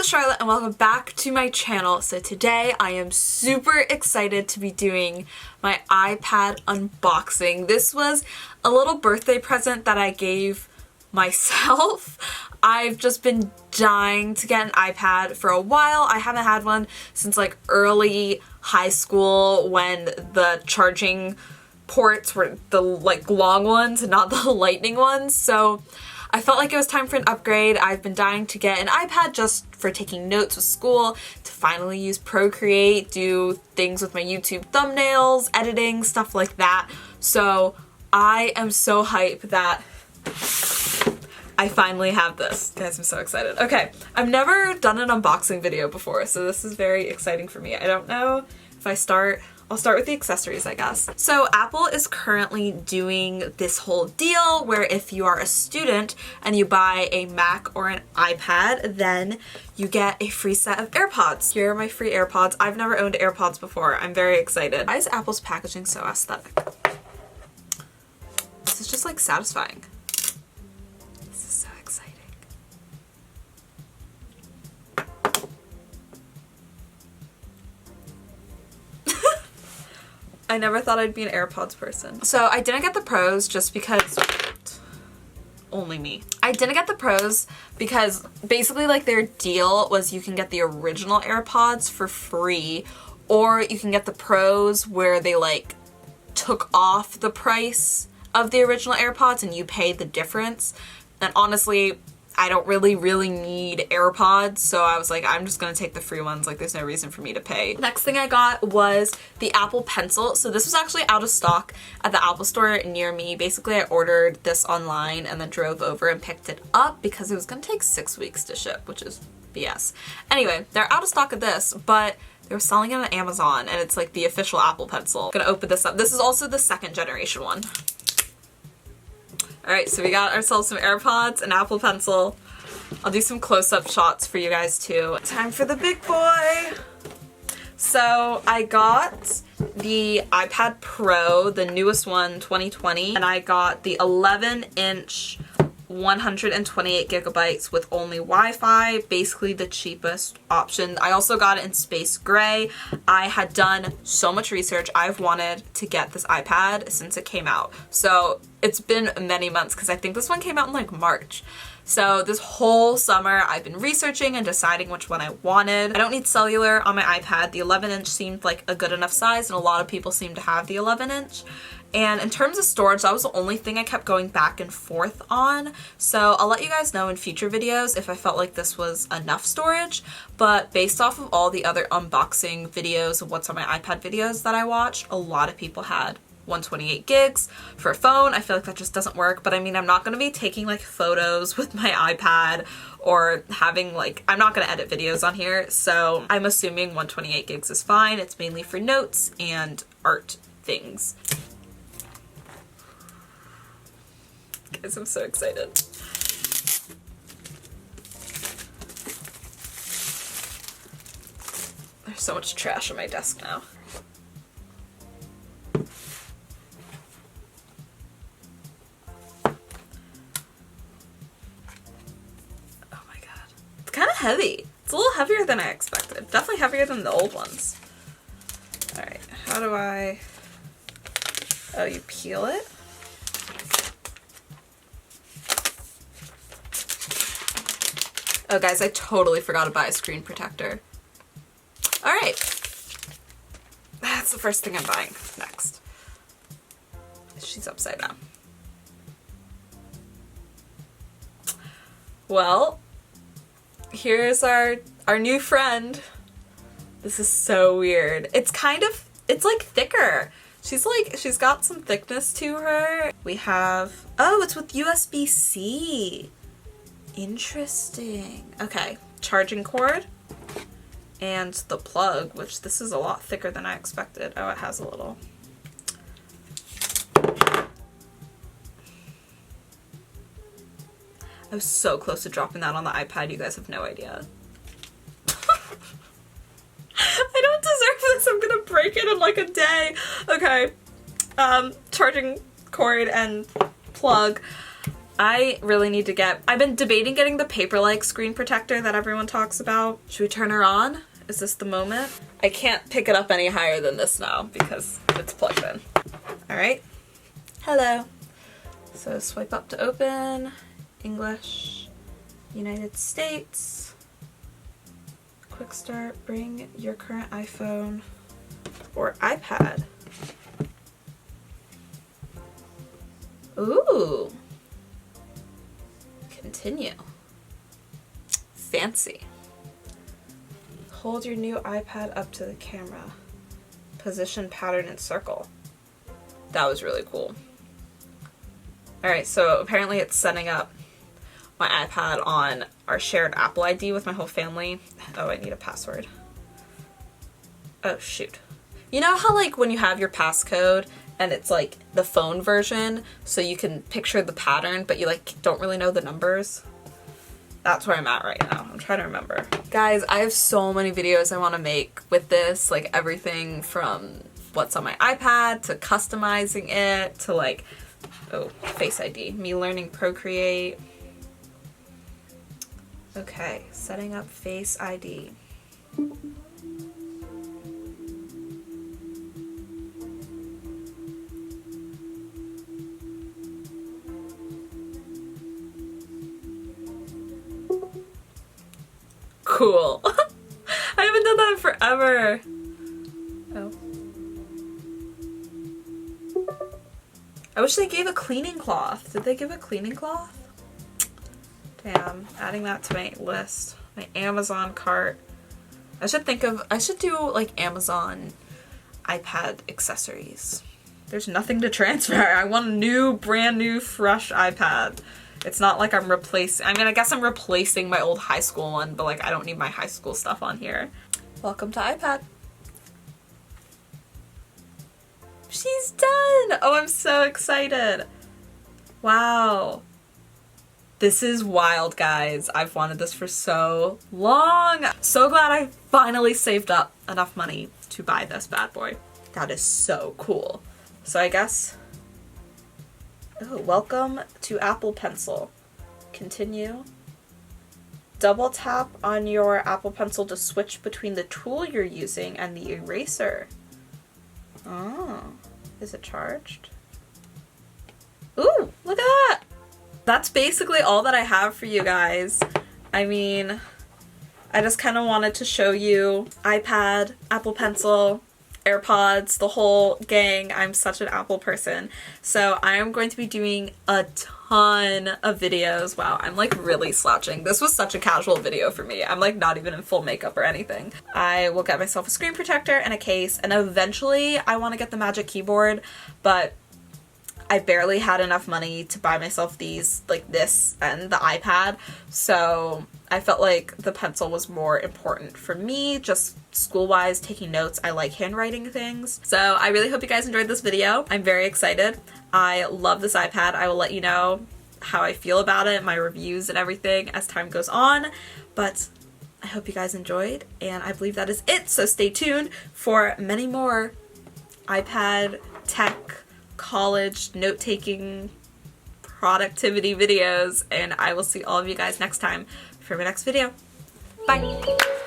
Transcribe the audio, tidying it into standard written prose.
Charlotte and welcome back to my channel. So today I am super excited to be doing my iPad unboxing. This was a little birthday present that I gave myself. I've just been dying to get an iPad for a while. I haven't had one since like early high school when the charging ports were the like long ones and not the lightning ones. So I felt like it was time for an upgrade. I've been dying to get an iPad just for taking notes with school, to finally use Procreate, do things with my YouTube thumbnails, editing, stuff like that. So I am so hyped that I finally have this. Guys, I'm so excited. Okay, I've never done an unboxing video before, so this is very exciting for me. I don't know if I'll start with the accessories, I guess. So Apple is currently doing this whole deal where if you are a student and you buy a Mac or an iPad, then you get a free set of AirPods. Here are my free AirPods. I've never owned AirPods before. I'm very excited. Why is Apple's packaging so aesthetic? This is just like satisfying. This is so exciting. I never thought I'd be an AirPods person. So I didn't get the Pros just because, only me. I didn't get the Pros because basically like their deal was you can get the original AirPods for free, or you can get the Pros where they like took off the price of the original AirPods and you pay the difference. And honestly, I don't really need AirPods, so I was like, I'm just gonna take the free ones, like there's no reason for me to pay. Next thing I got was the Apple Pencil. So this was actually out of stock at the Apple store near me. Basically, I ordered this online and then drove over and picked it up because it was gonna take 6 weeks to ship, which is BS. Anyway, they're out of stock of this, but they were selling it on Amazon and it's like the official Apple Pencil. I'm gonna open this up. This is also the second generation one. Alright, so we got ourselves some AirPods, an Apple Pencil. I'll do some close-up shots for you guys too. Time for the big boy! So I got the iPad Pro, the newest one, 2020, and I got the 11-inch 128 gigabytes with only Wi-Fi, basically the cheapest option. I also got it in space gray. I had done so much research. I've wanted to get this iPad since it came out. So it's been many months because I think this one came out in like March. So this whole summer I've been researching and deciding which one I wanted. I don't need cellular on my iPad. The 11-inch seemed like a good enough size and a lot of people seem to have the 11-inch. And in terms of storage, that was the only thing I kept going back and forth on. So I'll let you guys know in future videos if I felt like this was enough storage. But based off of all the other unboxing videos of what's on my iPad videos that I watched, a lot of people had 128 gigs. For a phone, I feel like that just doesn't work. But I mean, I'm not going to be taking like photos with my iPad or having like, I'm not going to edit videos on here. So I'm assuming 128 gigs is fine. It's mainly for notes and art things. Guys, I'm so excited. There's so much trash on my desk now. Oh my god. It's kind of heavy. It's a little heavier than I expected. Definitely heavier than the old ones. Alright, how do I... Oh, you peel it? Oh guys, I totally forgot to buy a screen protector. Alright. That's the first thing I'm buying next. She's upside down. Well, here's our new friend. This is so weird. It's like thicker. She's got some thickness to her. We have, oh, it's with USB-C. Interesting. Okay, charging cord and the plug, which this is a lot thicker than I expected. Oh, it has a little. I was so close to dropping that on the iPad, you guys have no idea. I don't deserve this, I'm gonna break it in like a day. Okay, charging cord and plug. I really need to get, I've been debating getting the paper-like screen protector that everyone talks about. Should we turn her on? Is this the moment? I can't pick it up any higher than this now because it's plugged in. All right. Hello. So swipe up to open, English, United States. Quick start, bring your current iPhone or iPad. Ooh. Continue. Fancy. Hold your new iPad up to the camera. Position pattern and circle. That was really cool. Alright, so apparently it's setting up my iPad on our shared Apple ID with my whole family. Oh, I need a password. Oh, shoot. You know how like when you have your passcode and it's like the phone version, so you can picture the pattern, but you like don't really know the numbers? That's where I'm at right now. I'm trying to remember. Guys, I have so many videos I want to make with this, like everything from what's on my iPad to customizing it to like, oh, Face ID, me learning Procreate. Okay, setting up Face ID. Cool. I haven't done that in forever. Oh. I wish they gave a cleaning cloth. Did they give a cleaning cloth? Damn, adding that to my list. My Amazon cart. I should do like Amazon iPad accessories. There's nothing to transfer. I want a new, brand new, fresh iPad. It's not like I'm replacing, I mean, I guess I'm replacing my old high school one, but like I don't need my high school stuff on here. Welcome to iPad. She's done! Oh, I'm so excited. Wow. This is wild, guys. I've wanted this for so long. So glad I finally saved up enough money to buy this bad boy. That is so cool. So I guess, oh, welcome to Apple Pencil. Continue. Double tap on your Apple Pencil to switch between the tool you're using and the eraser. Oh, is it charged? Ooh, look at that! That's basically all that I have for you guys. I mean, I just kind of wanted to show you iPad, Apple Pencil, AirPods, the whole gang. I'm such an Apple person. So I am going to be doing a ton of videos. Wow, I'm like really slouching. This was such a casual video for me. I'm like not even in full makeup or anything. I will get myself a screen protector and a case, and eventually I want to get the Magic Keyboard, but I barely had enough money to buy myself these, like this and the iPad, so I felt like the pencil was more important for me, just school-wise, taking notes. I like handwriting things. So I really hope you guys enjoyed this video. I'm very excited. I love this iPad. I will let you know how I feel about it, my reviews and everything as time goes on, but I hope you guys enjoyed, and I believe that is it, so stay tuned for many more iPad tech, college, note-taking, productivity videos, and I will see all of you guys next time for my next video. Bye!